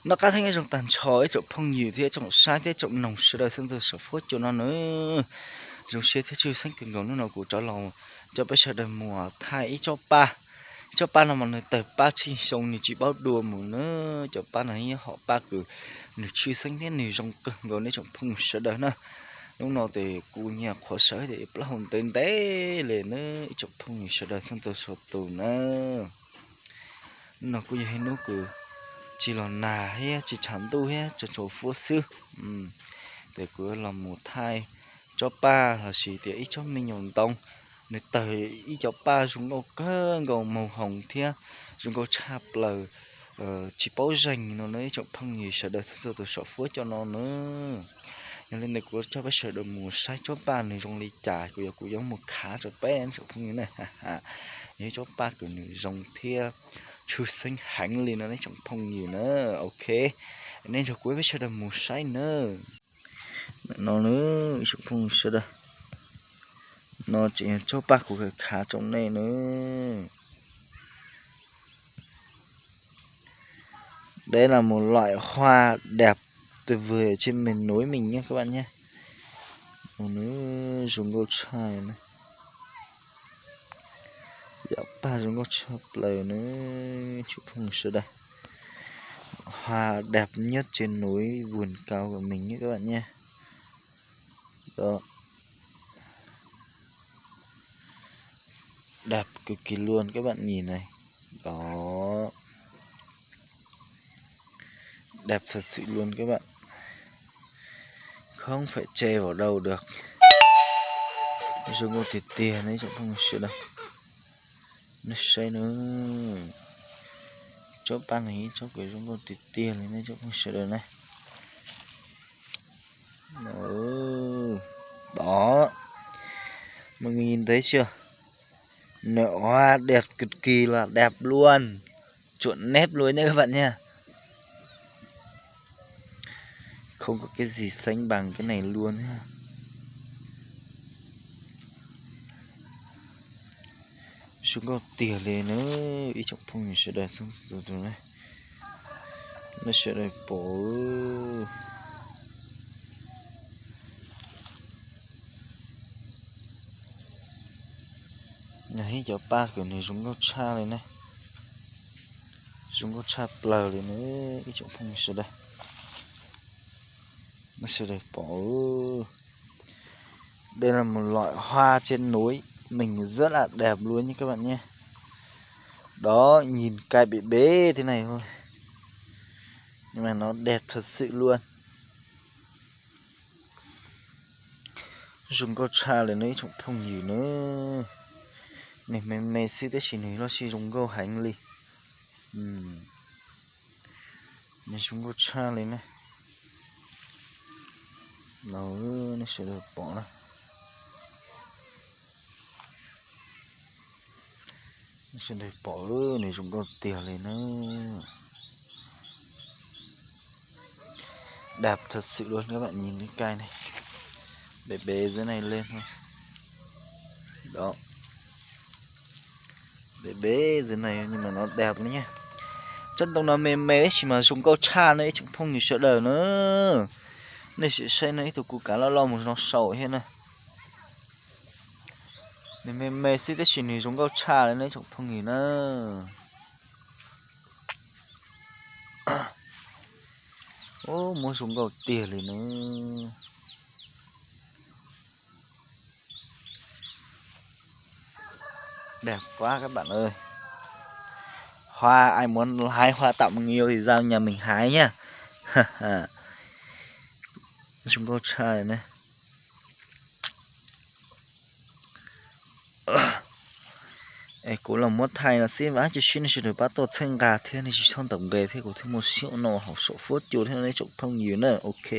nó cá thanh trong tàn chói trong phong nhiều thế trong sai thế trong nồng sữa đời sinh từ sở phốt cho nó nữa trong xe thế chưa sáng cường gồng nó nào của cho lòng cho bây giờ đời mùa thay cho ba là một người tập ba chi xong thì chỉ bao đùa một nữa cho ba này họ ba cứ người chưa sáng thế này trong cường gồng này trong phong sữa đời nữa lúc nào thì cụ nhà khó sở thì bắt hồn tên té lên nữa trong phong sữa đời sinh từ sở tù nữa nó cũng như nó cứ chỉ là nà hay chỉ chắn tu hay cho chỗ phú sư để cứ làm một thai cho ba là chỉ để ít cho mình nhổn tông để tới ít cho ba chúng nó có gầu màu hồng thia chúng có chạp là chỉ bảo dành nó lấy trong phong gì sợ đời thật sự sợ phú cho nó nữa nên lên này của cho bé sợ đời mùa sai cho ba này trong ly trà của giống một khá cho bé em sợ phong như này như cho ba của nữ dòng thia chưa sinh hẳn liền nó lấy trong phong nhiều nữa ok nên cho cuối với sợ đời mùa sai nữa nó nữa trong phong sợ đời nó chỉ cho ba của cái khá trong này nữa đây là một loại hoa đẹp tuyệt vời trên miền núi mình nhé các bạn nhé. Một nữa dùng gỗ chai này dạ ba dùng gỗ chai lời nữa chụp phong sơ đây hoa đẹp nhất trên núi vườn cao của mình nhé các bạn nhé. Đó đẹp cực kỳ luôn các bạn nhìn này. Đó đẹp thật sự luôn các bạn, không phải chê vào đâu được. Dùng một tiền tiền ấy trong phong sơ đây nó xây nữa cho ban này cho cái dùng một tiền này nó trong phong sơ đây này. Đó mọi người nhìn thấy chưa, nở hoa đẹp cực kỳ là đẹp luôn, chuẩn nét luôn nha các bạn nha. Không có cái gì xanh bằng cái này luôn ha. Chúng có tỉa lên nữa ý trọng phong mình sẽ đợi xong rồi này nó sẽ đợi bổ nhà hít cho ba kiểu này chúng có cha lên này, chúng có cha plờ lên nữa ý trọng phong mình sẽ đợi nó sẽ đợi bổ. Đây là một loại hoa trên núi mình rất là đẹp luôn nha các bạn nhé. Đó nhìn cái bị bế thế này thôi nhưng mà nó đẹp thật sự luôn. Dùng có cha lên đấy trong phong gì nữa này mày xí tới chỉ này nó chỉ dùng câu hành li này chúng có cha lên này nó sẽ được bỏ này. Nó sẽ được bỏ này chúng có tiền lên nữa đẹp thật sự luôn các bạn nhìn cái cây này bể bể dưới này lên thôi. Đó bể bể dưới này nhưng mà nó đẹp nữa nhá, chân đông nó mềm mế chỉ mà dùng câu cha đấy chúng không như sợ đời nữa này sẽ xây này tụi cụ cá lo một nó sầu hết này nên mềm mế xí cái chuyện này dùng câu cha đấy chúng không nghĩ nữa. Ô muốn dùng câu tiền thì nữa đẹp quá các bạn ơi. Hoa ai muốn hái hoa tặng người yêu thì ra nhà mình hái nhá. Chúng có trai này cũng là một thay là xí vá chỉ xin chỉ được bắt tổ chân gà thế này chỉ trong tổng bề thế của thêm một xíu nổ học số phút chuột thế này chụp thông nhiều nữa ok.